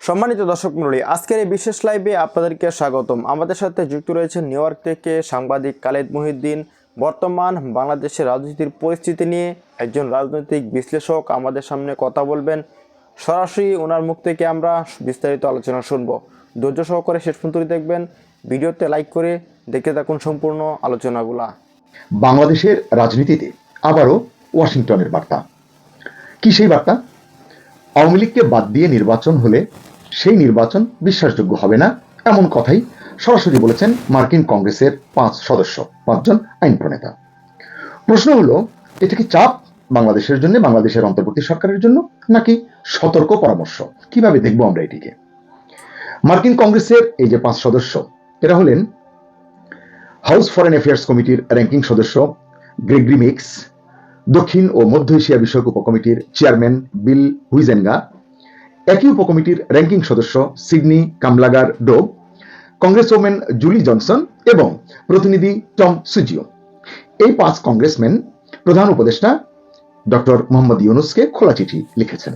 সম্মানিত দর্শক মণ্ডলী, আজকের এই বিশেষ লাইভে আপনাদেরকে স্বাগতম। আমাদের সাথে যুক্ত রয়েছেন নিউ ইয়র্ক থেকে সাংবাদিক খালেদ মহিউদ্দিন। বর্তমান বাংলাদেশের রাজনীতির পরিস্থিতি নিয়ে একজন রাজনৈতিক বিশ্লেষক আমাদের সামনে কথা বলবেন। সরাসরি ওনার মুখ থেকে আমরা বিস্তারিত আলোচনা শুনবো। ধৈর্য সহকারে শেষ পর্যন্ত দেখবেন, ভিডিওতে লাইক করে দেখতে থাকুন সম্পূর্ণ আলোচনাগুলা। বাংলাদেশের রাজনীতিতে আবারও ওয়াশিংটনের বার্তা। কি সেই বার্তা? আওয়ামী লীগকে বাদ দিয়ে নির্বাচন হলে সেই নির্বাচন বিশ্বাসযোগ্য হবে না, এমন কথাই সরাসরি বলেছেন মার্কিন কংগ্রেসের 5জন আইন প্রণেতা। প্রশ্ন হলো, এটা কি চাপ বাংলাদেশের জন্য, বাংলাদেশের অন্তর্বর্তী সরকারের জন্য, নাকি সতর্ক পরামর্শ? কিভাবে দেখবো আমরা এটিকে? মার্কিন কংগ্রেসের এই যে 5 সদস্য, এরা হলেন হাউস ফরেন অ্যাফেয়ার্স কমিটির র্যাঙ্কিং সদস্য গ্রেগরি মিক্স, দক্ষিণ ও মধ্য এশিয়া বিষয়ক উপকমিটির চেয়ারম্যান বিল হুইজেনগা, একই উপকমিটির র্যাঙ্কিং সদস্য সিডনি কামলাগার ডোব, কংগ্রেসওম্যান জুলি জনসন এবং প্রতিনিধি টম সুজিও। এই 5 কংগ্রেসম্যান প্রধান উপদেষ্টা ডক্টর মোহাম্মদ ইউনূসকে খোলা চিঠি লিখেছেন।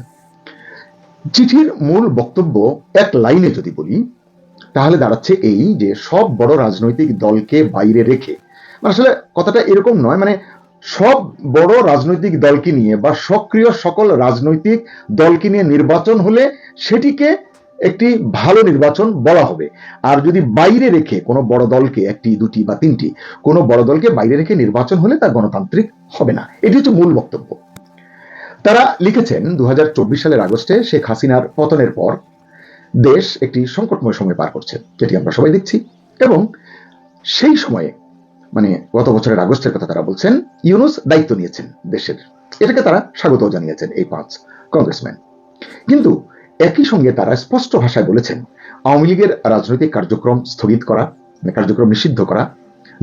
চিঠির মূল বক্তব্য এক লাইনে যদি বলি তাহলে দাঁড়াচ্ছে এই যে সব বড় রাজনৈতিক দলকে বাইরে রেখে, আসলে কথাটা এরকম নয়, মানে সব বড় রাজনৈতিক দলকে নিয়ে বা সক্রিয় সকল রাজনৈতিক দলকে নিয়ে নির্বাচন হলে সেটিকে একটি ভালো নির্বাচন বলা হবে। আর যদি বাইরে রেখে কোনো বড় দলকে, 1, 2 বা 3 কোনো বড় দলকে বাইরে রেখে নির্বাচন হলে তা গণতান্ত্রিক হবে না। এটি হচ্ছে মূল বক্তব্য। তারা লিখেছেন 2024 সালের আগস্টে শেখ হাসিনার পতনের পর দেশ একটি সংকটময় সময় পার করছে, যেটি আমরা সবাই দেখছি, এবং সেই সময়ে মানে গত বছরের আগস্টের কথা তারা বলছেন, ইউনূস দায়িত্ব নিয়েছেন দেশের, এটাকে তারা স্বাগত জানিয়েছেন এই 5 কংগ্রেসম্যান। কিন্তু একই সঙ্গে তারা স্পষ্ট ভাষায় বলেছেন আওয়ামী লীগের রাজনৈতিক কার্যক্রম স্থগিত করা, কার্যক্রম নিষিদ্ধ করা,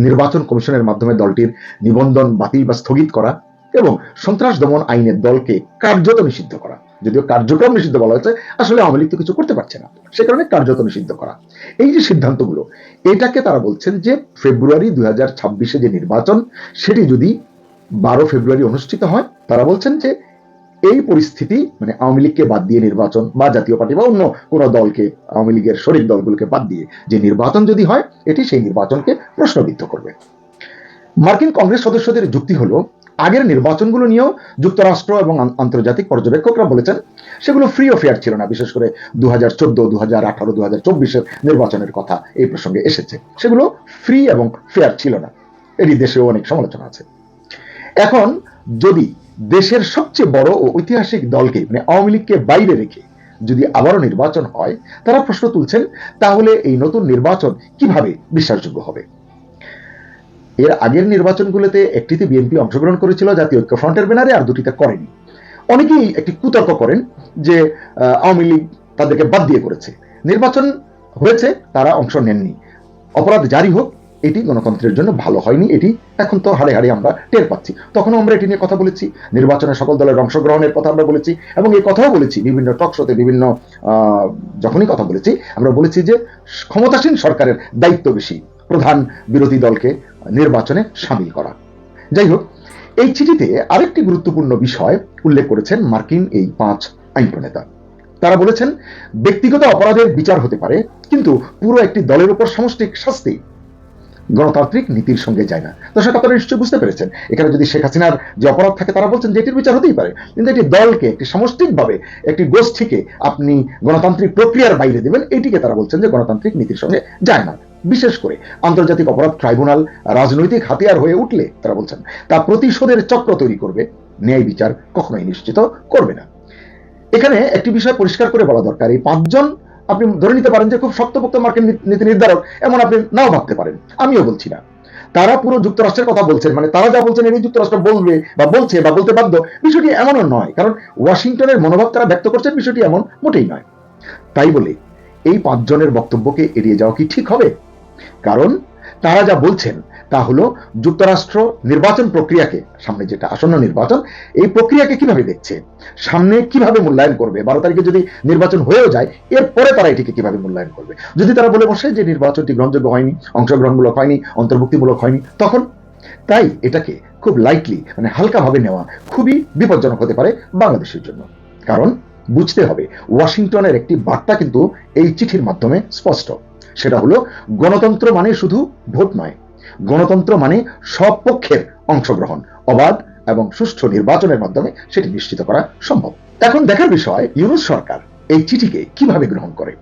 নির্বাচন কমিশনের মাধ্যমে দলটির নিবন্ধন বাতিল বা স্থগিত করা এবং সন্ত্রাস দমন আইনের দলকে কার্যত নিষিদ্ধ করা। যদিও কার্যক্রম নিষিদ্ধ বলা হয়েছে, আসলে আওয়ামী লীগ তো কিছু করতে পারছে না, সে কারণে কার্যত নিষিদ্ধ করা। এই যে সিদ্ধান্তগুলো, এটাকে তারা বলছেন যে ফেব্রুয়ারি 2026 যে নির্বাচন, সেটি যদি 12 ফেব্রুয়ারি অনুষ্ঠিত হয়, তারা বলছেন যে এই পরিস্থিতি, মানে আওয়ামী লীগকে বাদ দিয়ে নির্বাচন বা জাতীয় পার্টি বা অন্য কোন দলকে, আওয়ামী লীগের শরিক দলগুলোকে বাদ দিয়ে যে নির্বাচন যদি হয়, এটি সেই নির্বাচনকে প্রশ্নবিদ্ধ করবে। মার্কিন কংগ্রেস সদস্যদের যুক্তি হলো, আগের নির্বাচনগুলো নিয়েও যুক্তরাষ্ট্র এবং আন্তর্জাতিক পর্যবেক্ষকরা বলেছেন সেগুলো ফ্রি ও ফেয়ার ছিল না। বিশেষ করে 2014, 2018, 2024 নির্বাচনের কথা এই প্রসঙ্গে এসেছে, সেগুলো ফ্রি এবং ফেয়ার ছিল না। এটি দেশেও অনেক সমালোচনা আছে। এখন যদি দেশের সবচেয়ে বড় ও ঐতিহাসিক দলকে, মানে আওয়ামী লীগকে বাইরে রেখে যদি আবারও নির্বাচন হয়, তারা প্রশ্ন তুলছেন তাহলে এই নতুন নির্বাচন কিভাবে বিশ্বাসযোগ্য হবে? এর আগের নির্বাচনগুলোতে একটিতে বিএনপি অংশগ্রহণ করেছিল জাতীয় ঐক্যফ্রন্টের ব্যানারে, আর দুটিতে করেনি। অনেকেই একটি কুতর্ক করেন যে আওয়ামী লীগ তাদেরকে বাদ দিয়ে করেছে, নির্বাচন হয়েছে, তারা অংশ নেননি, অপরাধ জারি হোক, এটি গণতন্ত্রের জন্য ভালো হয়নি। এটি এখন তো হাড়ে হাড়ে আমরা টের পাচ্ছি। তখনও আমরা এটি নিয়ে কথা বলেছি, নির্বাচনে সকল দলের অংশগ্রহণের কথা আমরা বলেছি, এবং এই কথাও বলেছি বিভিন্ন টক শোতে, বিভিন্ন যখনই কথা বলেছি আমরা বলেছি যে ক্ষমতাসীন সরকারের দায়িত্ব বেশি প্রধান বিরোধী দলকে নির্বাচনে সামিল করা। যাই হোক, এই চিঠিতে আরেকটি গুরুত্বপূর্ণ বিষয় উল্লেখ করেছেন মার্কিন এই 5 আইন প্রণেতা। তারা বলেছেন ব্যক্তিগত অপরাধের বিচার হতে পারে, কিন্তু পুরো একটি দলের উপর সামষ্টিক শাস্তি গণতান্ত্রিক নীতির সঙ্গে যায় না। দর্শক, আপনারা নিশ্চয়ই বুঝতে পেরেছেন, এখানে যদি শেখ হাসিনার যে অপরাধ থাকে তারা বলছেন যে এটির বিচার হতেই পারে, কিন্তু একটি দলকে, একটি সামষ্টিকভাবে একটি গোষ্ঠীকে আপনি গণতান্ত্রিক প্রক্রিয়ার বাইরে দেবেন, এটিকে তারা বলছেন যে গণতান্ত্রিক নীতির সঙ্গে যায় না। বিশেষ করে আন্তর্জাতিক অপরাধ ট্রাইব্যুনাল রাজনৈতিক হাতিয়ার হয়ে উঠলে তারা বলছেন তা প্রতিশোধের চক্র তৈরি করবে, ন্যায় বিচার কখনোই নিশ্চিত করবে না। এখানে একটি বিষয় পরিষ্কার করে বলা দরকার, এই 5 জন আপনি ধরে নিতে পারেন যে খুব শক্তপোক্ত মার্কিন নীতি নির্ধারক, এমন আপনি নাও ভাবতে পারেন, আমিও বলছি না। তারা পুরো যুক্তরাষ্ট্রের কথা বলছেন, মানে তারা যা বলছেন এটি যুক্তরাষ্ট্র বলবে বা বলছে বা বলতে বাধ্য, বিষয়টি এমনও নয়, কারণ ওয়াশিংটনের মনোভাব তারা ব্যক্ত করছেন, বিষয়টি এমন মোটেই নয়। তাই বলে এই 5 জনের বক্তব্যকে এড়িয়ে যাওয়া কি ঠিক হবে? কারণ তারা যা বলছেন তা হলো যুক্তরাষ্ট্র নির্বাচন প্রক্রিয়াকে, সামনে যেটা আসন্ন নির্বাচন, এই প্রক্রিয়াকে কিভাবে দেখছে, সামনে কিভাবে মূল্যায়ন করবে, 12 তারিখে যদি নির্বাচন হয়েও যায় এরপরে তারা এটিকে কিভাবে মূল্যায়ন করবে। যদি তারা বলে বসে যে নির্বাচনটি গ্রহণযোগ্য হয়নি, অংশগ্রহণমূলক হয়নি, অন্তর্ভুক্তিমূলক হয়নি, তখন তাই এটাকে খুব লাইটলি, মানে হালকাভাবে নেওয়া খুবই বিপজ্জনক হতে পারে বাংলাদেশের জন্য। কারণ বুঝতে হবে ওয়াশিংটনের একটি বার্তা কিন্তু এই চিঠির মাধ্যমে স্পষ্ট। সেটা হলো গণতন্ত্র মানে শুধু ভোট নয়, গণতন্ত্র মানে সব পক্ষের অংশগ্রহণ, অবাধ এবং সুষ্ঠু নির্বাচনের মাধ্যমে সেটি নিশ্চিত করা সম্ভব। এখন দেখার বিষয় ইউনূস সরকার এই চিঠিকে কিভাবে গ্রহণ করে।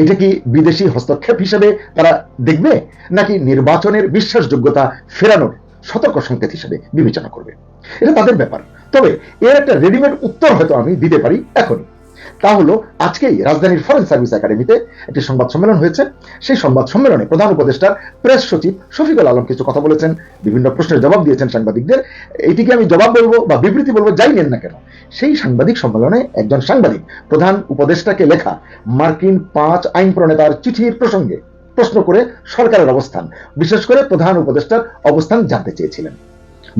এটা কি বিদেশি হস্তক্ষেপ হিসেবে তারা দেখবে, নাকি নির্বাচনের বিশ্বাসযোগ্যতা ফেরানোর সতর্ক সংকেত হিসেবে বিবেচনা করবে? এটা তাদের ব্যাপার। তবে এর একটা রেডিমেড উত্তর হয়তো আমি দিতে পারি এখনই। তা হলো আজকেই রাজধানীর ফরেন সার্ভিস একাডেমিতে একটি সংবাদ সম্মেলন হয়েছে। সেই সংবাদ সম্মেলনে প্রধান উপদেষ্টার প্রেস সচিব শফিকুল আলম কিছু কথা বলেছেন, বিভিন্ন প্রশ্নের জবাব দিয়েছেন সাংবাদিকদের। এটিকে আমি জবাব বলবো বা বিবৃতি বলবো, যাই নেন না কেন, সেই সাংবাদিক সম্মেলনে একজন সাংবাদিক প্রধান উপদেষ্টাকে লেখা মার্কিন 5 আইন প্রণেতার চিঠির প্রসঙ্গে প্রশ্ন করে সরকারের অবস্থান, বিশেষ করে প্রধান উপদেষ্টার অবস্থান জানতে চেয়েছিলেন।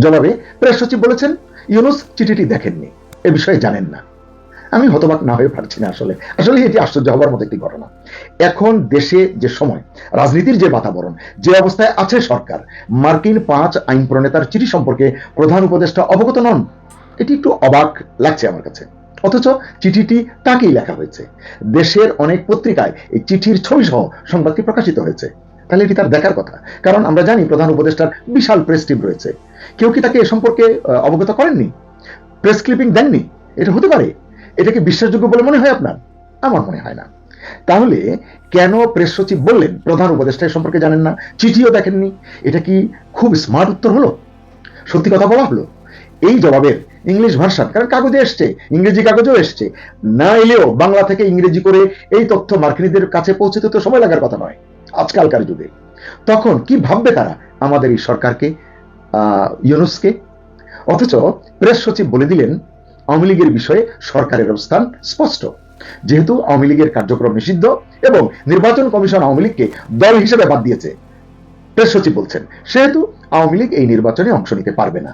জবাবে প্রেস সচিব বলেছেন, ইউনূস চিঠিটি দেখেননি, এ বিষয়ে জানেন না। আমি হতবাক না হয়ে পারছি না। আসলে এটি আশ্চর্য হবার মতো একটি ঘটনা। এখন দেশে যে সময়, রাজনীতির যে বাতাবরণ, যে অবস্থায় আছে সরকার, মার্কিন 5 আইন প্রণেতার চিঠি সম্পর্কে প্রধান উপদেষ্টা অবগত নন, এটি একটু অবাক লাগছে আমার কাছে। অথচ চিঠিটি তাকেই লেখা হয়েছে। দেশের অনেক পত্রিকায় এই চিঠির ছবি সহ সংবাদটি প্রকাশিত হয়েছে। তাহলে এটি তার দেখার কথা, কারণ আমরা জানি প্রধান উপদেষ্টার বিশাল প্রেস টিম রয়েছে। কেউ কি তাকে এ সম্পর্কে অবগত করেননি, প্রেস ক্লিপিং দেননি? এটা হতে পারে? এটা কি বিশ্বাসযোগ্য বলে মনে হয় আপনার? আমার মনে হয় না। তাহলে কেন প্রেস সচিব বললেন প্রধান উপদেষ্টা সম্পর্কে জানেন না, চিঠিও দেখেননি? এটা কি খুব স্মার্ট উত্তর হলো? সত্যি কথা বলা হলো? এই জবাবের ইংলিশ ভার্সন, কারণ কাগজে এসছে, ইংরেজি কাগজেও এসছে, না এলেও বাংলা থেকে ইংরেজি করে এই তথ্য মার্কিনীদের কাছে পৌঁছতে তো সময় লাগার কথা নয় আজকালকার যুগে। তখন কি ভাববে তারা আমাদের এই সরকারকে, ইউনূসকে? অথচ প্রেস সচিব বলে দিলেন আওয়ামী লীগের বিষয়ে সরকারের অবস্থান স্পষ্ট। যেহেতু আওয়ামী লীগের কার্যক্রম নিষিদ্ধ এবং নির্বাচন কমিশন আওয়ামী লীগকে দল হিসেবে বাদ দিয়েছে, প্রেস সচিব বলছেন সেহেতু আওয়ামী লীগ এই নির্বাচনে অংশ নিতে পারবে না।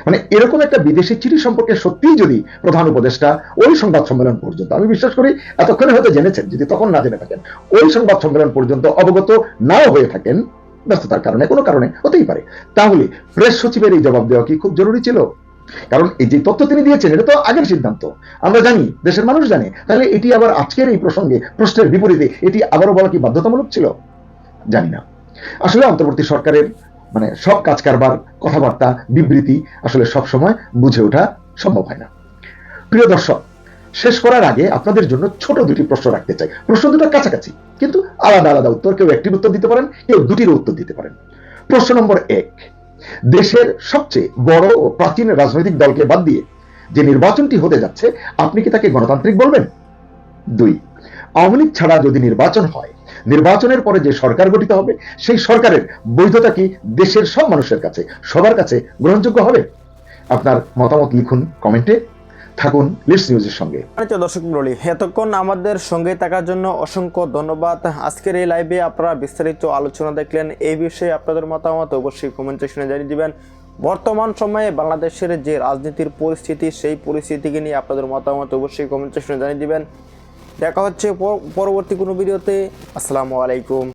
মানে এরকম একটা বিদেশি চিঠি সম্পর্কে সত্যিই যদি প্রধান উপদেষ্টা ওই সংবাদ সম্মেলন পর্যন্ত, আমি বিশ্বাস করি এতক্ষণে হয়তো জেনেছেন, যদি তখন না জেনে থাকেন, ওই সংবাদ সম্মেলন পর্যন্ত অবগত নাও হয়ে থাকেন, ব্যস্ততার কারণে, কোনো কারণে হতেই পারে, তাহলে প্রেস সচিবের এই জবাব দেওয়া কি খুব জরুরি ছিল? কারণ এই যে তথ্য তিনি দিয়েছেন এটা তো আগের সিদ্ধান্ত, আমরা জানি, দেশের মানুষ জানে। তাহলে এটি আবার আজকের এই প্রসঙ্গে প্রশ্নের বিপরীতে এটি আবারও বলা কি বাধ্যতামূলক ছিল? জানি না। আসলে অন্তর্বর্তী সরকারের মানে সব কাজ কারবার, কথাবার্তা, বিবৃতি আসলে সব সময় বুঝে ওঠা সম্ভব হয় না। প্রিয় দর্শক, শেষ করার আগে আপনাদের জন্য ছোট দুটি প্রশ্ন রাখতে চাই। প্রশ্ন দুটো কাছাকাছি, কিন্তু আলাদা আলাদা উত্তর। কেউ একটির উত্তর দিতে পারেন, কেউ দুটির উত্তর দিতে পারেন। প্রশ্ন নম্বর 1, দেশের সবচেয়ে বড় ও প্রাচীন রাজনৈতিক দলকে বাদ দিয়ে যে নির্বাচনটি হতে যাচ্ছে, আপনি কি তাকে গণতান্ত্রিক বলবেন? 2, আওয়ামী লীগ ছাড়া যদি নির্বাচন হয়, নির্বাচনের পরে যে সরকার গঠিত হবে সেই সরকারের বৈধতা কি দেশের সব মানুষের কাছে, সবার কাছে গ্রহণযোগ্য হবে? আপনার মতামত লিখুন কমেন্টে। থাকুন লিডস নিউজের সঙ্গে। দর্শক মণ্ডলী, এতক্ষণ আমাদের সঙ্গে থাকার জন্য অসংখ্য ধন্যবাদ। আজকের এই লাইভে আপনারা বিস্তারিত আলোচনা দেখলেন। এই বিষয়ে আপনাদের মতামত অবশ্যই কমেন্ট সেকশনে জানিয়ে দিবেন। বর্তমান সময়ে বাংলাদেশের যে রাজনীতির পরিস্থিতি, সেই পরিস্থিতিকে নিয়ে আপনাদের মতামত অবশ্যই কমেন্ট সেকশনে জানিয়ে দিবেন। দেখা হচ্ছে পরবর্তী কোনো ভিডিওতে। আসসালামু আলাইকুম।